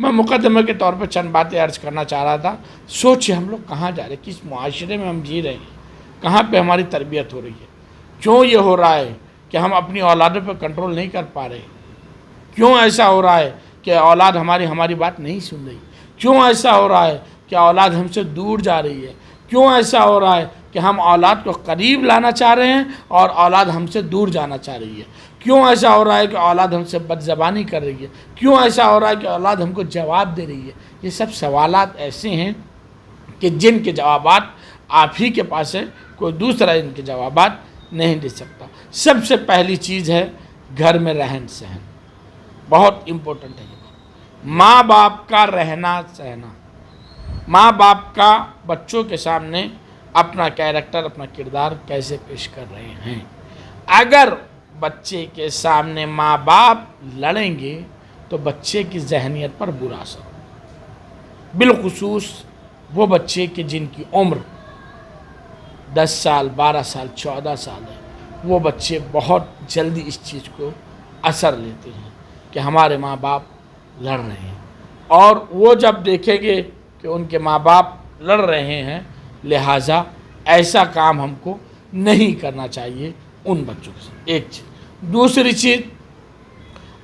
میں مقدمے کے طور پہ چند باتیں عرض کرنا چاہ رہا تھا. سوچیں ہم لوگ کہاں جا رہے ہیں, کس معاشرے میں ہم جی رہے ہیں, کہاں پہ ہماری تربیت ہو رہی ہے. کیوں یہ ہو رہا ہے کہ ہم اپنی اولادوں پہ کنٹرول نہیں کر پا رہے؟ کیوں ایسا ہو رہا ہے کہ اولاد ہماری بات نہیں سن رہی؟ کیوں ایسا ہو رہا ہے کہ اولاد ہم سے دور جا رہی ہے؟ کیوں ایسا ہو رہا ہے کہ ہم اولاد کو قریب لانا چاہ رہے ہیں اور اولاد ہم سے دور جانا چاہ رہی ہے؟ کیوں ایسا ہو رہا ہے کہ اولاد ہم سے بد زبانی کر رہی ہے؟ کیوں ایسا ہو رہا ہے کہ اولاد ہم کو جواب دے رہی ہے؟ یہ سب سوالات ایسے ہیں کہ جن کے جوابات آپ ہی کے پاس ہے, کوئی دوسرا ان کے جوابات نہیں دے سکتا. سب سے پہلی چیز ہے گھر میں رہن سہن, بہت امپورٹنٹ ہے. ماں باپ کا رہنا سہنا, ماں باپ کا بچوں کے سامنے اپنا کیریکٹر, اپنا کردار کیسے پیش کر رہے ہیں. اگر بچے کے سامنے ماں باپ لڑیں گے تو بچے کی ذہنیت پر برا اثر ہوگا, بالخصوص وہ بچے کے جن کی عمر 10 سال 12 سال 14 سال ہے. وہ بچے بہت جلدی اس چیز کو اثر لیتے ہیں کہ ہمارے ماں باپ لڑ رہے ہیں, اور وہ جب دیکھیں گے کہ ان کے ماں باپ لڑ رہے ہیں, لہٰذا ایسا کام ہم کو نہیں کرنا چاہیے ان بچوں سے. ایک چیز. دوسری چیز,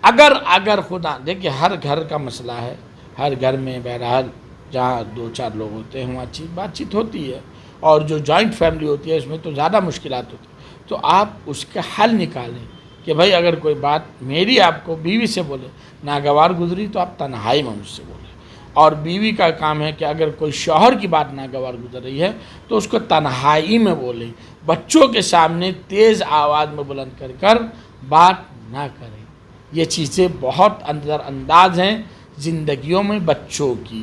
اگر خدا دیکھیں ہر گھر کا مسئلہ ہے, ہر گھر میں بہرحال جہاں 2-4 لوگ ہوتے ہیں وہاں بات چیت ہوتی ہے, اور جو جوائنٹ فیملی ہوتی ہے اس میں تو زیادہ مشکلات ہوتی ہیں. تو آپ اس کا حل نکالیں کہ بھائی اگر کوئی بات میری آپ کو بیوی سے بولے ناگوار گزری تو آپ تنہائی میں مجھ سے بولیں, اور بیوی کا کام ہے کہ اگر کوئی شوہر کی بات ناگوار گزر رہی ہے تو اس کو تنہائی میں بولیں. بچوں کے سامنے تیز آواز میں بلند کر بات نہ کریں. یہ چیزیں بہت اندر انداز ہیں زندگیوں میں بچوں کی.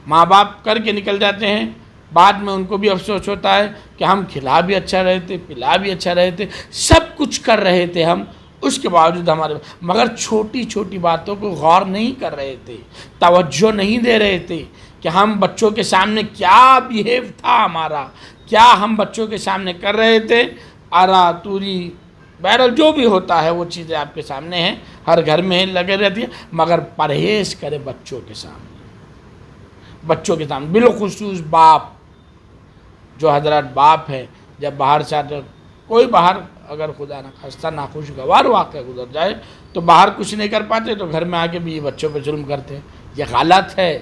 ماں باپ کر کے نکل جاتے ہیں, بعد میں ان کو بھی افسوس ہوتا ہے کہ ہم کھلا بھی اچھا رہے تھے, پلا بھی اچھا رہے تھے, سب کچھ کر رہے تھے ہم, اس کے باوجود مگر چھوٹی چھوٹی باتوں کو غور نہیں کر رہے تھے, توجہ نہیں دے رہے تھے کہ ہم بچوں کے سامنے کیا بیہیو تھا ہمارا, کیا ہم بچوں کے سامنے کر رہے تھے. آرا توری بہرحال جو بھی ہوتا ہے وہ چیزیں آپ کے سامنے ہیں, ہر گھر میں لگے رہتی ہے, مگر پرہیز کرے بچوں کے سامنے, بالخصوص باپ. جو حضرات باپ ہیں جب باہر سے آتے, کوئی باہر اگر خدا نہ خواستہ ناخوشگوار واقعہ گزر جائے تو باہر کچھ نہیں کر پاتے, تو گھر میں آ کے بھی بچوں پہ ظلم کرتے ہیں. یہ غلط ہے.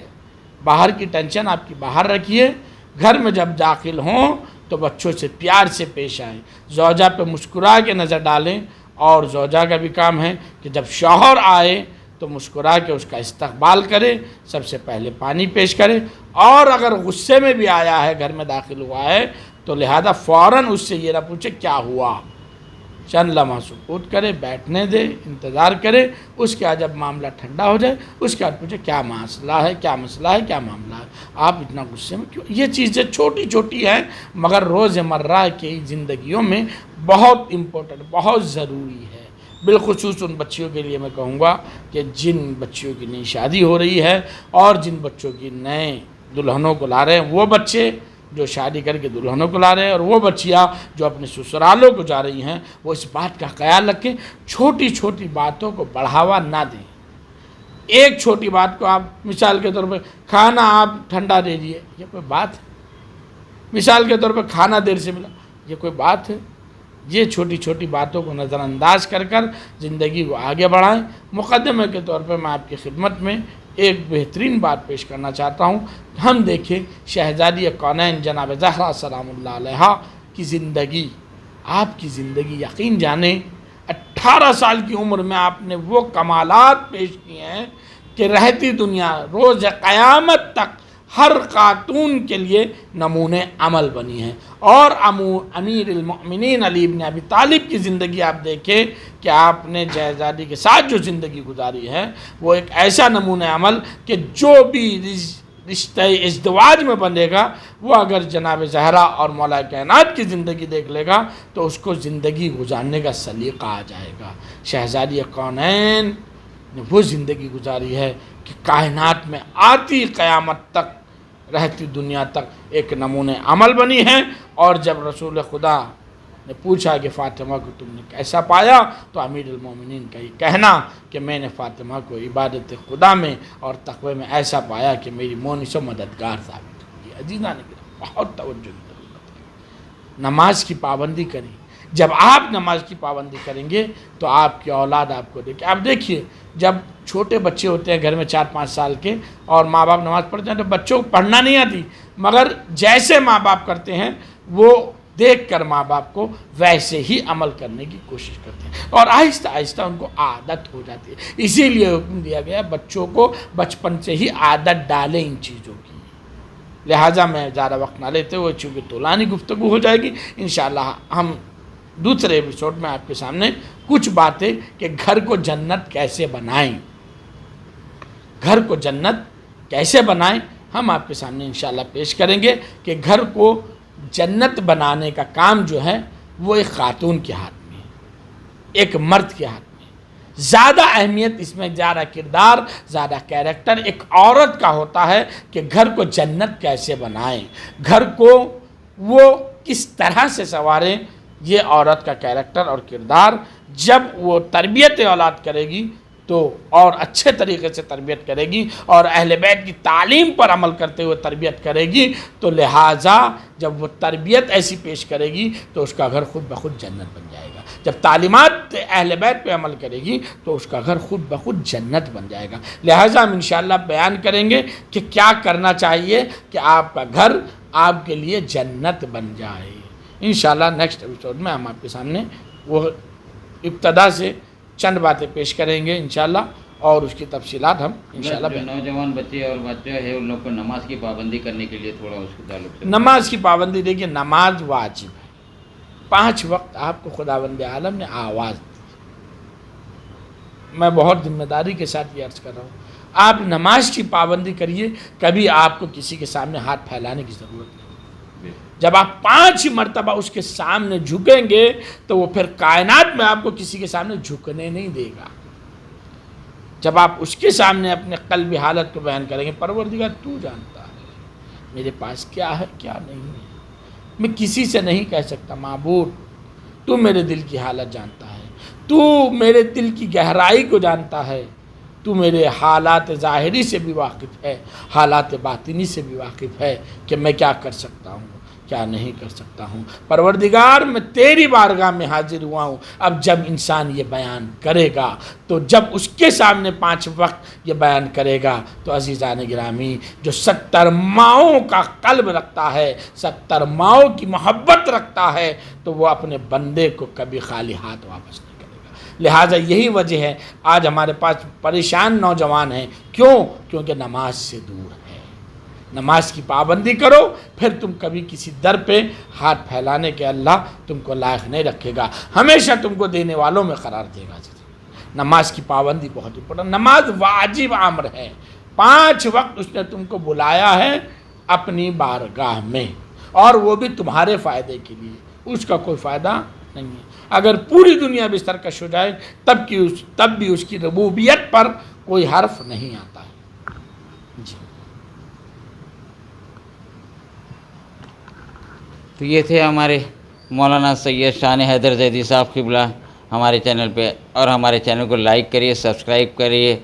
باہر کی ٹینشن آپ کی باہر رکھیے, گھر میں جب داخل ہوں تو بچوں سے پیار سے پیش آئیں, زوجہ پہ مسکرا کے نظر ڈالیں, اور زوجہ کا بھی کام ہے کہ جب شوہر آئے تو مسکرا کے اس کا استقبال کرے, سب سے پہلے پانی پیش کرے, اور اگر غصے میں بھی آیا ہے گھر میں داخل ہوا ہے تو لہذا فوراً اس سے یہ نہ پوچھے کیا ہوا, چند لمحہ سکوت کرے, بیٹھنے دے, انتظار کرے, اس کے بعد جب معاملہ ٹھنڈا ہو جائے اس کے بعد پوچھے کیا مسئلہ ہے, کیا مسئلہ ہے, کیا معاملہ ہے, آپ اتنا غصے میں کیوں. یہ چیزیں چھوٹی چھوٹی ہیں مگر روز مرہ کی زندگیوں میں بہت امپورٹنٹ, بہت ضروری ہے. بالخصوص ان بچیوں کے لیے میں کہوں گا کہ جن بچیوں کی نئی شادی ہو رہی ہے اور جن بچوں کی نئے دلہنوں کو لا رہے ہیں, وہ بچے جو شادی کر کے دلہنوں کو لا رہے ہیں, اور وہ بچیاں جو اپنے سسرالوں کو جا رہی ہیں, وہ اس بات کا خیال رکھیں چھوٹی چھوٹی باتوں کو بڑھاوا نہ دیں. ایک چھوٹی بات کو آپ مثال کے طور پہ کھانا آپ ٹھنڈا دے دیے, یہ کوئی بات ہے؟ مثال کے طور پہ کھانا دیر سے ملا, یہ کوئی بات ہے؟ یہ چھوٹی چھوٹی باتوں کو نظر انداز کر زندگی کو آگے بڑھائیں. مقدمے کے طور پہ میں آپ کی خدمت میں ایک بہترین بات پیش کرنا چاہتا ہوں. ہم دیکھیں شہزادی کونین جناب زہرا سلام اللہ علیہا کی زندگی, آپ کی زندگی یقین جانیں 18 سال کی عمر میں آپ نے وہ کمالات پیش کیے ہیں کہ رہتی دنیا روز قیامت تک ہر خاتون کے لیے نمونے عمل بنی ہیں. اور امیر المؤمنین علی بن ابی طالب کی زندگی آپ دیکھیں کہ آپ نے شہزادی کے ساتھ جو زندگی گزاری ہے وہ ایک ایسا نمونہ عمل کہ جو بھی رشتہ ازدواج میں بندھے گا وہ اگر جناب زہرا اور مولا کائنات کی زندگی دیکھ لے گا تو اس کو زندگی گزارنے کا سلیقہ آ جائے گا. شہزادی کونین نے وہ زندگی گزاری ہے کہ کائنات میں آتی قیامت تک رہتی دنیا تک ایک نمونہ عمل بنی ہے. اور جب رسول خدا نے پوچھا کہ فاطمہ کو تم نے کیسا پایا؟ تو امیر المومنین کا یہ کہنا کہ میں نے فاطمہ کو عبادت خدا میں اور تقوی میں ایسا پایا کہ میری مونس و مددگار ثابت ہوئی۔ عزیزان کرام، بہت توجہ کی ضرورت ہے، نماز کی پابندی کریں۔ جب آپ نماز کی پابندی کریں گے تو آپ کی اولاد آپ کو دیکھے۔ آپ دیکھیے، جب چھوٹے بچے ہوتے ہیں گھر میں 4-5 سال کے اور ماں باپ نماز پڑھتے ہیں تو بچوں کو پڑھنا نہیں آتی، مگر جیسے ماں باپ کرتے ہیں وہ دیکھ کر ماں باپ کو ویسے ہی عمل کرنے کی کوشش کرتے ہیں اور آہستہ آہستہ ان کو عادت ہو جاتی ہے۔ اسی لیے حکم دیا گیا بچوں کو بچپن سے ہی عادت ڈالیں ان چیزوں کی۔ لہٰذا میں زیادہ وقت نہ لیتے ہوئے، چونکہ طولانی گفتگو ہو جائے گی، انشاءاللہ ہم دوسرے ایپیسوڈ میں آپ کے سامنے کچھ باتیں کہ گھر کو جنت کیسے بنائیں، گھر کو جنت کیسے بنائیں، ہم آپ کے سامنے انشاءاللہ پیش کریں گے کہ گھر کو جنت بنانے کا کام جو ہے وہ ایک خاتون کے ہاتھ میں ہے، ایک مرد کے ہاتھ میں ہے۔ زیادہ اہمیت اس میں زیادہ کردار، زیادہ کیریکٹر ایک عورت کا ہوتا ہے کہ گھر کو جنت کیسے بنائیں، گھر کو وہ کس طرح سے سنواریں۔ یہ عورت کا کیریکٹر اور کردار جب وہ تربیت اولاد کرے گی تو اور اچھے طریقے سے تربیت کرے گی اور اہل بیت کی تعلیم پر عمل کرتے ہوئے تربیت کرے گی، تو لہٰذا جب وہ تربیت ایسی پیش کرے گی تو اس کا گھر خود بخود جنت بن جائے گا۔ جب تعلیمات اہل بیت پہ عمل کرے گی تو اس کا گھر خود بخود جنت بن جائے گا۔ لہٰذا ہم انشاءاللہ بیان کریں گے کہ کیا کرنا چاہیے کہ آپ کا گھر آپ کے لیے جنت بن جائے۔ انشاءاللہ نیکسٹ ایپیسوڈ میں ہم آپ کے سامنے وہ ابتدا سے چند باتیں پیش کریں گے انشاءاللہ، اور اس کی تفصیلات ہم انشاءاللہ جو نوجوان بچے اور بچے ہیں ان لوگ کو نماز کی پابندی کرنے کے لیے تھوڑا اس کے تعلق سے نماز کی پابندی دیکھیے، نماز واجب ہے۔ 5 وقت آپ کو خداوند عالم نے آواز دی۔ میں بہت ذمہ داری کے ساتھ یہ عرض کر رہا ہوں، آپ نماز کی پابندی کریے، کبھی آپ کو کسی کے سامنے ہاتھ پھیلانے کی ضرورت نہیں۔ جب آپ 5 مرتبہ اس کے سامنے جھکیں گے تو وہ پھر کائنات میں آپ کو کسی کے سامنے جھکنے نہیں دے گا۔ جب آپ اس کے سامنے اپنے قلبی حالت کو بیان کریں گے، پروردگار تو جانتا ہے میرے پاس کیا ہے کیا نہیں ہے، میں کسی سے نہیں کہہ سکتا، معبود تو میرے دل کی حالت جانتا ہے، تو میرے دل کی گہرائی کو جانتا ہے، تو میرے حالات ظاہری سے بھی واقف ہے، حالات باطنی سے بھی واقف ہے کہ میں کیا کر سکتا ہوں کیا نہیں کر سکتا ہوں۔ پروردگار میں تیری بارگاہ میں حاضر ہوا ہوں۔ اب جب انسان یہ بیان کرے گا تو جب اس کے سامنے 5 وقت یہ بیان کرے گا تو عزیزان گرامی، جو 70 ماؤں کا قلب رکھتا ہے، 70 ماؤں کی محبت رکھتا ہے، تو وہ اپنے بندے کو کبھی خالی ہاتھ واپس نہیں کرے گا۔ لہٰذا یہی وجہ ہے آج ہمارے پاس پریشان نوجوان ہیں، کیوں؟ کیونکہ نماز سے دور ہے۔ نماز کی پابندی کرو، پھر تم کبھی کسی در پہ ہاتھ پھیلانے کے اللہ تم کو لائق نہیں رکھے گا، ہمیشہ تم کو دینے والوں میں قرار دے گا۔ نماز کی پابندی بہت امپورٹنٹ، نماز واجب امر ہے۔ 5 وقت اس نے تم کو بلایا ہے اپنی بارگاہ میں، اور وہ بھی تمہارے فائدے کے لیے، اس کا کوئی فائدہ نہیں ہے۔ اگر پوری دنیا بستر کش ہو جائے تب بھی اس کی ربوبیت پر کوئی حرف نہیں آتا ہے۔ جی، تو یہ تھے ہمارے مولانا سید شان حیدر زیدی صاحب قبلہ ہمارے چینل پہ، اور ہمارے چینل کو لائک کریے، سبسکرائب کریے